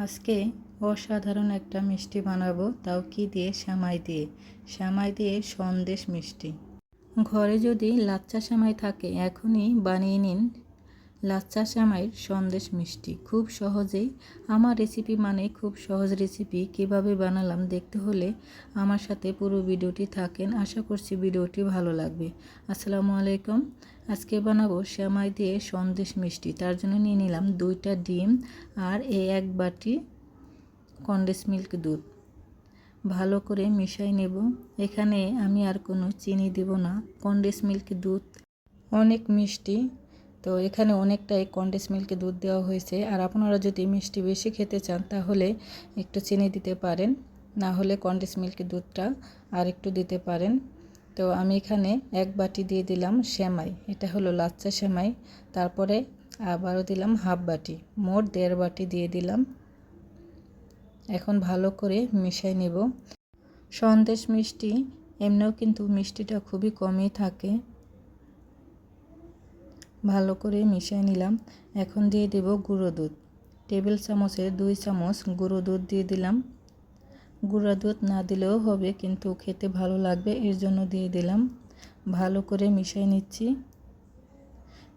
আজকে অসাধারণ একটা মিষ্টি বানাবো, তাও কি দিয়ে? সেমাই দিয়ে সন্দেশ মিষ্টি। ঘরে যদি লাচ্চা সেমাই থাকে এখনই বানিয়ে নিন লাচ্চা সেমাইয়ের সন্দেশ মিষ্টি। খুব সহজেই আমার রেসিপি, মানে খুব সহজ রেসিপি। কিভাবে বানালাম দেখতে হলে আমার সাথে পুরো ভিডিওটি থাকেন। আশা করছি ভিডিওটি ভালো লাগবে। আসসালামু আলাইকুম। আজকে বানাবো সেমাই দিয়ে সন্দেশ মিষ্টি। তার জন্য নিয়ে নিলাম 2টা ডিম আর এক বাটি কনডেন্স মিল্ক দুধ। ভালো করে মিশাই নেব। এখানে আমি আর কোনো চিনি দেব না। কনডেন্স মিল্ক দুধ অনেক মিষ্টি, তো এখানে অনেকটাই কনডেন্স মিল্ক দুধ দেওয়া হয়েছে। আর আপনারা যদি মিষ্টি বেশি খেতে চান তাহলে একটু চিনি দিতে পারেন, না হলে কনডেন্স মিল্ক দুধটা আর একটু দিতে পারেন। তো আমি এখানে 1 বাটি দিয়ে দিলাম সেমাই, এটা হলো লাচ্চা সেমাই। তারপরে আবারও দিলাম হাফ বাটি, মোট 1.5 বাটি দিয়ে দিলাম। এখন ভালো করে মিশাই নেব। সন্দেশ মিষ্টি এমনিও কিন্তু মিষ্টিটা খুবই কমই থাকে। ভালো করে মিশিয়ে নিলাম। এখন দিয়ে দেব গুঁড়ো দুধ। টেবিল চামচের 2 চামচ গুঁড়ো দুধ দিয়ে দিলাম। গুঁড়ো দুধ না দিলেও হবে, কিন্তু খেতে ভালো লাগবে এর জন্য দিয়ে দিলাম। ভালো করে মিশিয়ে নিচ্ছি।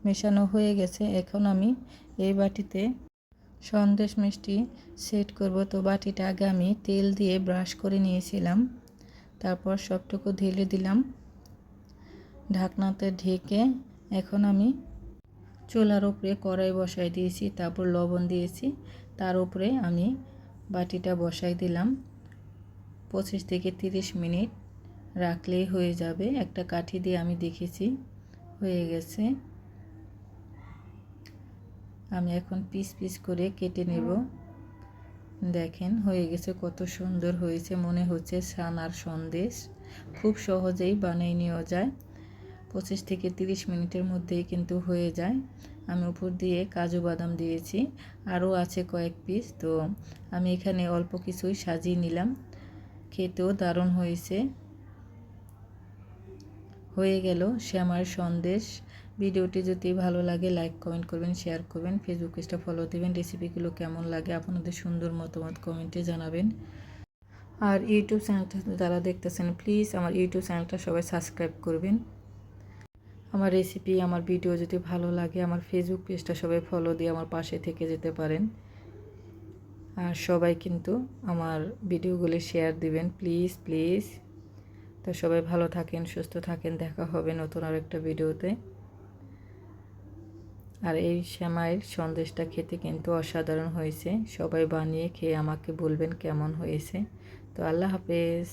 মেশানো হয়ে গেছে। এখন আমি এই বাটিতে সন্দেশ মিষ্টি সেট করব। তো বাটিটা আগে আমি তেল দিয়ে ব্রাশ করে নিয়েছিলাম, তারপর সবটুকু ঢেলে দিলাম ঢাকনাতে ঢেকে। এখন আমি চুলার উপরে কড়াই বসাই দিয়েছি, তারপর লবণ দিয়েছি, তার উপরে আমি বাটিটা বসাই দিলাম। 25 থেকে 30 মিনিট রাখলেই হয়ে যাবে। একটা কাঠি দিয়ে আমি দেখেছি, হয়ে গেছে। আমি এখন পিস পিস করে কেটে নেব। দেখেন হয়ে গেছে, কত সুন্দর হয়েছে, মনে হচ্ছে ছানার সন্দেশ। খুব সহজেই বানিয়ে নেওয়া যায়। 25 থেকে 30 মিনিটের মধ্যেই কিন্তু হয়ে যায়। আমি উপর দিয়ে কাজু বাদাম দিয়েছি, আরও আছে কয়েক পিস। তো আমি এখানে অল্প কিছুই সাজিয়ে নিলাম। খেতেও দারুণ হয়েছে। হয়ে গেল সেমাইয়ের সন্দেশ। ভিডিওটি যদি ভালো লাগে লাইক কমেন্ট করবেন, শেয়ার করবেন, ফেসবুক পেজটা ফলো দেবেন। রেসিপিগুলো কেমন লাগে আপনাদের সুন্দর মতামত কমেন্টে জানাবেন। আর ইউটিউব চ্যানেলটা যারা দেখতেছেন প্লিজ আমার ইউটিউব চ্যানেলটা সবাই সাবস্ক্রাইব করবেন। আমার রেসিপি, আমার ভিডিও যদি ভালো লাগে আমার ফেসবুক পেজটা সবাই ফলো দিয়ে আমার পাশে থেকে যেতে পারেন। আর সবাই কিন্তু আমার ভিডিওগুলো শেয়ার দিবেন প্লিজ প্লিজ। তো সবাই ভালো থাকেন, সুস্থ থাকেন। দেখা হবে নতুন আর একটা ভিডিওতে। আর এই সেমাইয়ের সন্দেশটা খেতে কিন্তু অসাধারণ হয়েছে। সবাই বানিয়ে খেয়ে আমাকে বলবেন কেমন হয়েছে। তো আল্লাহ হাফেজ।